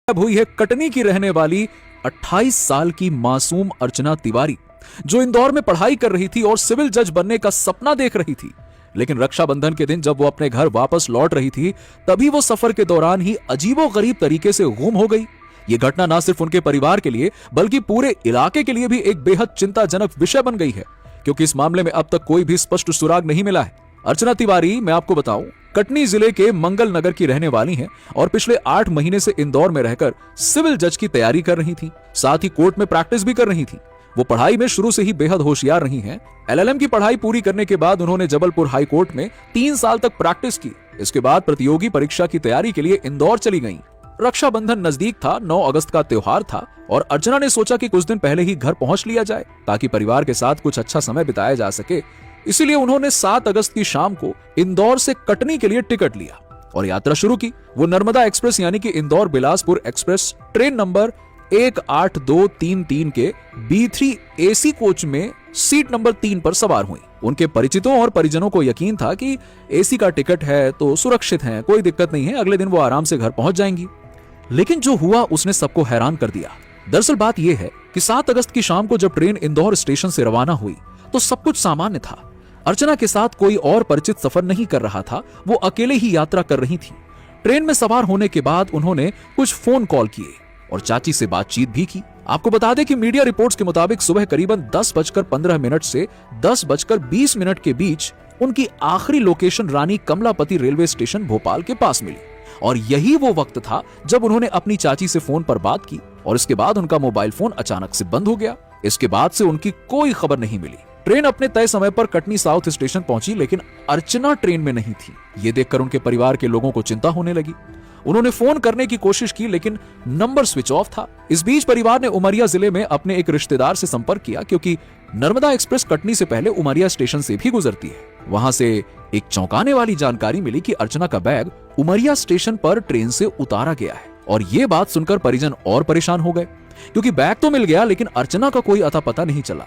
अब हुई है कटनी की रहने वाली 28 साल की मासूम अर्चना तिवारी, जो इंदौर में पढ़ाई कर रही थी और सिविल जज बनने का सपना देख रही थी। लेकिन रक्षाबंधन के दिन जब वो अपने घर वापस लौट रही थी, तभी वो सफर के दौरान ही अजीबोगरीब तरीके से गुम हो गई। ये घटना न सिर्फ उनके परिवार के लिए बल्कि पूरे इलाके के लिए भी एक बेहद चिंताजनक विषय बन गई है, क्योंकि इस मामले में अब तक कोई भी स्पष्ट सुराग नहीं मिला है। अर्चना तिवारी, मैं आपको बताऊं, कटनी जिले के मंगल नगर की रहने वाली हैं और पिछले 8 महीने से इंदौर में रहकर सिविल जज की तैयारी कर रही थी, साथ ही कोर्ट में प्रैक्टिस भी कर रही थी। वो पढ़ाई में शुरू से ही बेहद होशियार रही हैं। एलएलएम की पढ़ाई पूरी करने के बाद उन्होंने जबलपुर हाई कोर्ट में 3 साल तक प्रैक्टिस की। इसके बाद प्रतियोगी परीक्षा की तैयारी के लिए इंदौर चली गईं। रक्षाबंधन नजदीक था, 9 अगस्त का त्योहार था और अर्चना ने सोचा कि कुछ दिन पहले ही घर पहुंच लिया जाए ताकि परिवार के साथ कुछ अच्छा समय बिताया जा सके। इसीलिए उन्होंने 7 अगस्त की शाम को इंदौर से कटनी के लिए टिकट लिया और यात्रा शुरू की। वो नर्मदा एक्सप्रेस यानी कि Indore Bilaspur express train number 18233 के B3 AC कोच में सीट नंबर 3 पर सवार हुई। उनके परिचितों और परिजनों को यकीन था कि AC का टिकट है तो सुरक्षित है, कोई दिक्कत नहीं है, अगले दिन वो आराम से घर पहुंच जाएंगी। लेकिन जो हुआ उसने सबको हैरान कर दिया। दरअसल बात यह है कि 7 अगस्त की शाम को जब ट्रेन इंदौर स्टेशन से रवाना हुई तो सब कुछ सामान्य था। अर्चना के साथ कोई और परिचित सफर नहीं कर रहा था, वो अकेले ही यात्रा कर रही थी। ट्रेन में सवार होने के बाद उन्होंने कुछ फोन कॉल किए और चाची से बातचीत भी की। आपको बता दें कि मीडिया रिपोर्ट्स के मुताबिक सुबह करीबन 10:15 से 10:20 के बीच उनकी आखिरी लोकेशन रानी कमलापति रेलवे स्टेशन भोपाल के पास मिली और यही वो वक्त था जब उन्होंने अपनी चाची से फोन पर बात की और इसके बाद उनका मोबाइल फोन अचानक से बंद हो गया। इसके बाद से उनकी कोई खबर नहीं मिली। ट्रेन अपने तय समय पर कटनी साउथ स्टेशन पहुंची, लेकिन अर्चना ट्रेन में नहीं थी। ये देखकर उनके परिवार के लोगों को चिंता होने लगी। उन्होंने फोन करने की कोशिश की लेकिन नंबर स्विच ऑफ था। इस बीच परिवार ने उमरिया जिले में अपने एक रिश्तेदार से संपर्क किया, क्योंकि नर्मदा एक्सप्रेस कटनी से पहले उमरिया स्टेशन से भी गुजरती है। वहां से एक चौंकाने वाली जानकारी मिली कि अर्चना का बैग उमरिया स्टेशन पर ट्रेन से उतारा गया है और ये बात सुनकर परिजन और परेशान हो गए, क्योंकि बैग तो मिल गया लेकिन अर्चना का कोई अता पता नहीं चला।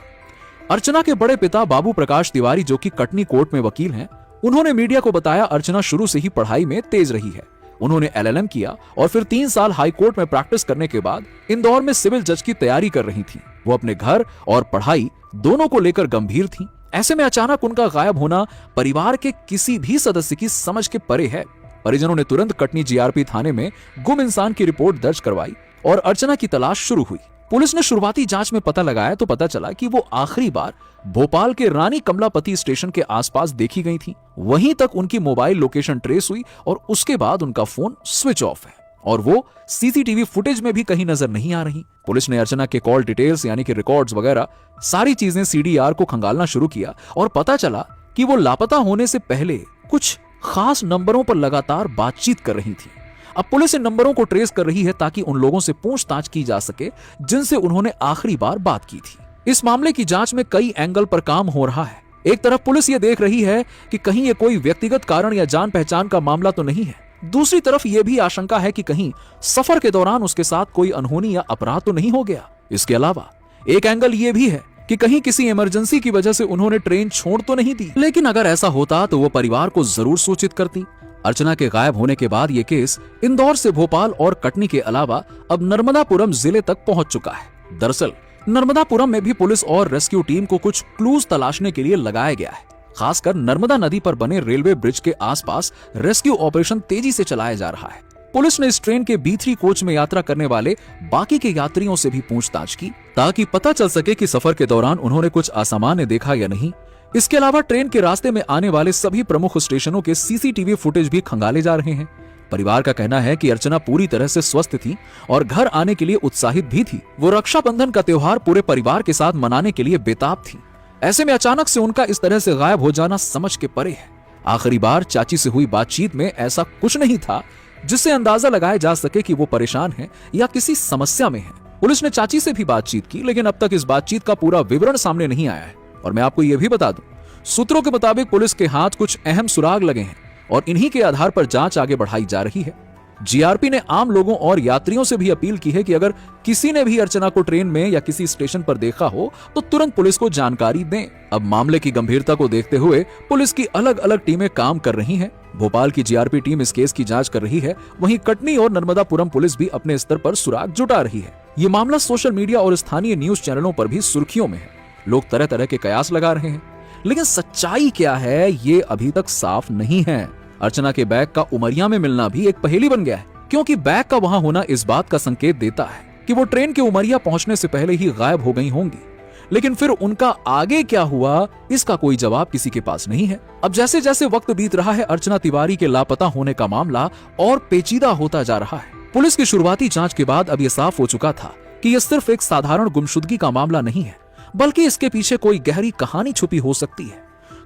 अर्चना के बड़े पिता बाबू प्रकाश तिवारी, जो कि कटनी कोर्ट में वकील हैं, उन्होंने मीडिया को बताया अर्चना शुरू से ही पढ़ाई में तेज रही है। उन्होंने एलएलएम किया और फिर 3 साल हाई कोर्ट में प्रैक्टिस करने के बाद इंदौर में सिविल जज की तैयारी कर रही थी। वो अपने घर और पढ़ाई दोनों को लेकर गंभीर थी। ऐसे में अचानक उनका गायब होना परिवार के किसी भी सदस्य की समझ के परे है। परिजनों ने तुरंत कटनी जीआरपी थाने में गुम इंसान की रिपोर्ट दर्ज करवाई और अर्चना की तलाश शुरू हुई। पुलिस ने शुरुआती जांच में पता लगाया तो पता चला कि वो आखिरी बार भोपाल के रानी कमलापति स्टेशन के आसपास देखी गई थी। वहीं तक उनकी मोबाइल लोकेशन ट्रेस हुई और उसके बाद उनका फोन स्विच ऑफ है और वो सीसीटीवी फुटेज में भी कहीं नजर नहीं आ रही। पुलिस ने अर्चना के कॉल डिटेल्स यानी कि रिकॉर्ड्स वगैरह सारी चीजें सीडीआर को खंगालना शुरू किया और पता चला कि वो लापता होने से पहले कुछ खास नंबरों पर लगातार बातचीत कर रही थी। अब पुलिस इन नंबरों को ट्रेस कर रही है ताकि उन लोगों से पूछताछ की जा सके जिनसे उन्होंने आखिरी बार बात की थी। इस मामले की जांच में कई एंगल पर काम हो रहा है। एक तरफ पुलिस ये देख रही है कि कहीं ये कोई व्यक्तिगत कारण या जान पहचान का मामला तो नहीं है। दूसरी तरफ यह भी आशंका है कि कहीं सफर के दौरान उसके साथ कोई अनहोनी या अपराध तो नहीं हो गया। इसके अलावा एक एंगल ये भी है कि कहीं किसी इमरजेंसी की वजह से उन्होंने ट्रेन छोड़ तो नहीं दी। लेकिन अगर ऐसा होता तो वो परिवार को जरूर सूचित करती। अर्चना के गायब होने के बाद ये केस इंदौर से भोपाल और कटनी के अलावा अब नर्मदापुरम जिले तक पहुंच चुका है। दरअसल नर्मदापुरम में भी पुलिस और रेस्क्यू टीम को कुछ क्लूज तलाशने के लिए लगाया गया है। खासकर नर्मदा नदी पर बने रेलवे ब्रिज के आसपास रेस्क्यू ऑपरेशन तेजी से चलाया जा रहा है। पुलिस ने इस ट्रेन के B3 कोच में यात्रा करने वाले बाकी के यात्रियों से भी पूछताछ की ताकि पता चल सके कि सफर के दौरान उन्होंने कुछ असामान्य देखा या नहीं। इसके अलावा ट्रेन के रास्ते में आने वाले सभी प्रमुख स्टेशनों के सीसीटीवी फुटेज भी खंगाले जा रहे हैं। परिवार का कहना है कि अर्चना पूरी तरह से स्वस्थ थी और घर आने के लिए उत्साहित भी थी। वो रक्षाबंधन का त्योहार पूरे परिवार के साथ मनाने के लिए बेताब थी। ऐसे में अचानक से उनका इस तरह से गायब हो जाना समझ के परे है। आखिरी बार चाची से हुई बातचीत में ऐसा कुछ नहीं था जिससे अंदाजा लगाया जा सके कि वो परेशान है या किसी समस्या में है। पुलिस ने चाची से भी बातचीत की लेकिन अब तक इस बातचीत का पूरा विवरण सामने नहीं आया है। और मैं आपको यह भी बता दूं, सूत्रों के मुताबिक पुलिस के हाथ कुछ अहम सुराग लगे हैं और इन्हीं के आधार पर जांच आगे बढ़ाई जा रही है। जीआरपी ने आम लोगों और यात्रियों से भी अपील की है कि अगर किसी ने भी अर्चना को ट्रेन में या किसी स्टेशन पर देखा हो तो तुरंत पुलिस को जानकारी दें। अब मामले की गंभीरता को देखते हुए पुलिस की अलग अलग टीमें काम कर रही हैं। भोपाल की जीआरपी टीम इस केस की जांच कर रही है, वहीं कटनी और नर्मदापुरम पुलिस भी अपने स्तर पर सुराग जुटा रही है। ये मामला सोशल मीडिया और स्थानीय न्यूज चैनलों पर भी सुर्खियों में है। लोग तरह तरह के कयास लगा रहे हैं, लेकिन सच्चाई क्या है ये अभी तक साफ नहीं है। अर्चना के बैग का उमरिया में मिलना भी एक पहेली बन गया है, क्योंकि बैग का वहां होना इस बात का संकेत देता है कि वो ट्रेन के उमरिया पहुंचने से पहले ही गायब हो गई होंगी। लेकिन फिर उनका आगे क्या हुआ, इसका कोई जवाब किसी के पास नहीं है। अब जैसे जैसे वक्त बीत रहा है, अर्चना तिवारी के लापता होने का मामला और पेचीदा होता जा रहा है। पुलिस की शुरुआती जांच के बाद अब यह साफ हो चुका था कि यह सिर्फ एक साधारण गुमशुदगी का मामला नहीं है, बल्कि इसके पीछे कोई गहरी कहानी छुपी हो सकती है।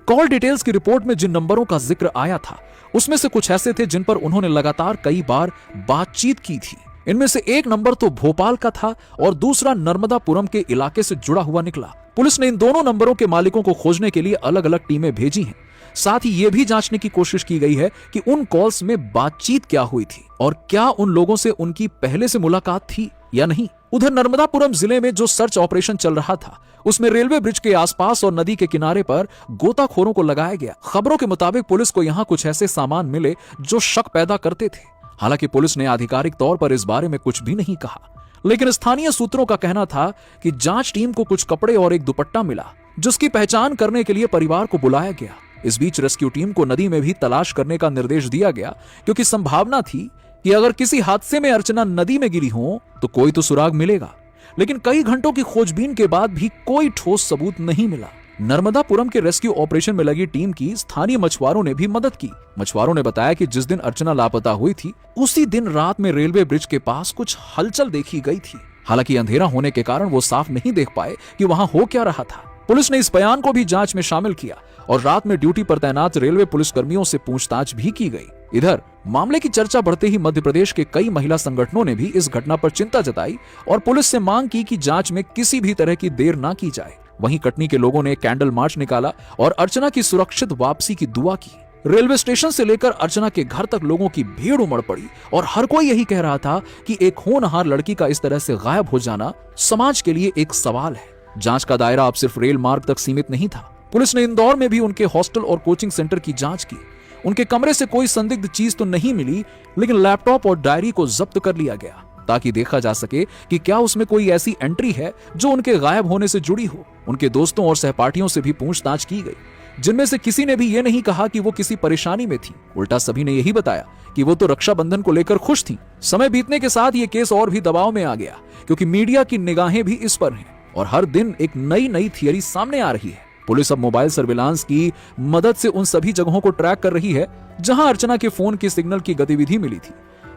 कॉल डिटेल्स की रिपोर्ट में जिन नंबरों का जिक्र आया था, उसमें से कुछ ऐसे थे जिन पर उन्होंने लगातार कई बार बातचीत की थी। इनमें से एक नंबर तो भोपाल का था और दूसरा नर्मदापुरम के इलाके से जुड़ा हुआ निकला। पुलिस ने इन दोनों नंबरों के मालिकों को खोजने के लिए अलग अलग टीमें भेजी हैं। साथ ही यह भी जांचने की कोशिश की गई है कि उन कॉल्स में बातचीत क्या हुई थी और क्या उन लोगों से उनकी पहले से मुलाकात थी या नहीं। उधर नर्मदापुरम जिले में जो सर्च ऑपरेशन चल रहा था, उसमें रेलवे ब्रिज के आसपास और नदी के किनारे पर गोताखोरों को लगाया गया। खबरों के मुताबिक पुलिस को यहां कुछ ऐसे सामान मिले जो शक पैदा करते थे। हालांकि पुलिस ने आधिकारिक तौर पर इस बारे में कुछ भी नहीं कहा, लेकिन स्थानीय सूत्रों का कहना था कि जांच टीम को कुछ कपड़े और एक दुपट्टा मिला, जिसकी पहचान करने के लिए परिवार को बुलाया गया। इस बीच रेस्क्यू टीम को नदी में भी तलाश करने का निर्देश दिया गया, क्योंकि संभावना थी कि अगर किसी हादसे में अर्चना नदी में गिरी हो तो कोई तो सुराग मिलेगा। लेकिन कई घंटों की खोजबीन के बाद भी कोई ठोस सबूत नहीं मिला। नर्मदापुरम के रेस्क्यू ऑपरेशन में लगी टीम की स्थानीय मछुआरों ने भी मदद की। मछुआरों ने बताया कि जिस दिन अर्चना लापता हुई थी, उसी दिन रात में रेलवे ब्रिज के पास कुछ हलचल देखी गई थी। हालांकि अंधेरा होने के कारण वो साफ नहीं देख पाए कि वहां हो क्या रहा था। पुलिस ने इस बयान को भी जांच में शामिल किया और रात में ड्यूटी पर तैनात रेलवे पुलिस कर्मियों से पूछताछ भी की गई। इधर मामले की चर्चा बढ़ते ही मध्य प्रदेश के कई महिला संगठनों ने भी इस घटना पर चिंता जताई और पुलिस से मांग की कि जांच में किसी भी तरह की देर ना की जाए। वहीं कटनी के लोगों ने कैंडल मार्च निकाला और अर्चना की सुरक्षित वापसी की दुआ की। रेलवे स्टेशन से लेकर अर्चना के घर तक लोगों की भीड़ उमड़ पड़ी और हर कोई यही कह रहा था कि एक होनहार लड़की का इस तरह से गायब हो जाना समाज के लिए एक सवाल है। जांच का दायरा अब सिर्फ रेल मार्ग तक सीमित नहीं था। पुलिस ने इंदौर में भी उनके हॉस्टल और कोचिंग सेंटर की जांच की। उनके कमरे से कोई संदिग्ध चीज तो नहीं मिली, लेकिन लैपटॉप और डायरी को जब्त कर लिया गया ताकि देखा जा सके कि क्या उसमें कोई ऐसी एंट्री है जो उनके गायब होने से जुड़ी हो। उनके दोस्तों और सहपाठियों से भी पूछताछ की गई, जिनमें से किसी ने भी ये नहीं कहा कि वो किसी परेशानी में थी। उल्टा सभी ने यही बताया कि वो तो रक्षाबंधन को लेकर खुश थी। समय बीतने के साथ ये केस और भी दबाव में आ गया, क्योंकि मीडिया की निगाहें भी इस पर हैं और हर दिन एक नई थियरी सामने आ रही है। पुलिस अब मोबाइल सर्विलांस की मदद से उन सभी जगहों को ट्रैक कर रही है जहां अर्चना के फोन की सिग्नल की गतिविधि मिली थी।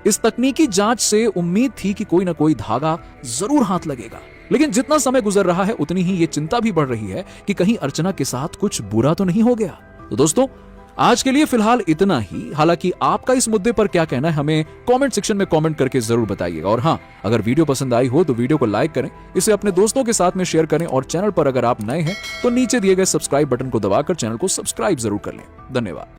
इस तकनीकी जांच से उम्मीद थी कि कोई न कोई धागा जरूर हाथ लगेगा, लेकिन जितना समय गुजर रहा है उतनी ही ये चिंता भी बढ़ रही है कि कहीं अर्चना के साथ कुछ बुरा तो नहीं हो गया। तो दोस्तों, आज के लिए फिलहाल इतना ही। हालांकि आपका इस मुद्दे पर क्या कहना है हमें कमेंट सेक्शन में कमेंट करके जरूर बताइएगा। और हाँ, अगर वीडियो पसंद आई हो तो वीडियो को लाइक करें, इसे अपने दोस्तों के साथ में शेयर करें और चैनल पर अगर आप नए हैं तो नीचे दिए गए सब्सक्राइब बटन को दबाकर चैनल को सब्सक्राइब जरूर कर लें। धन्यवाद।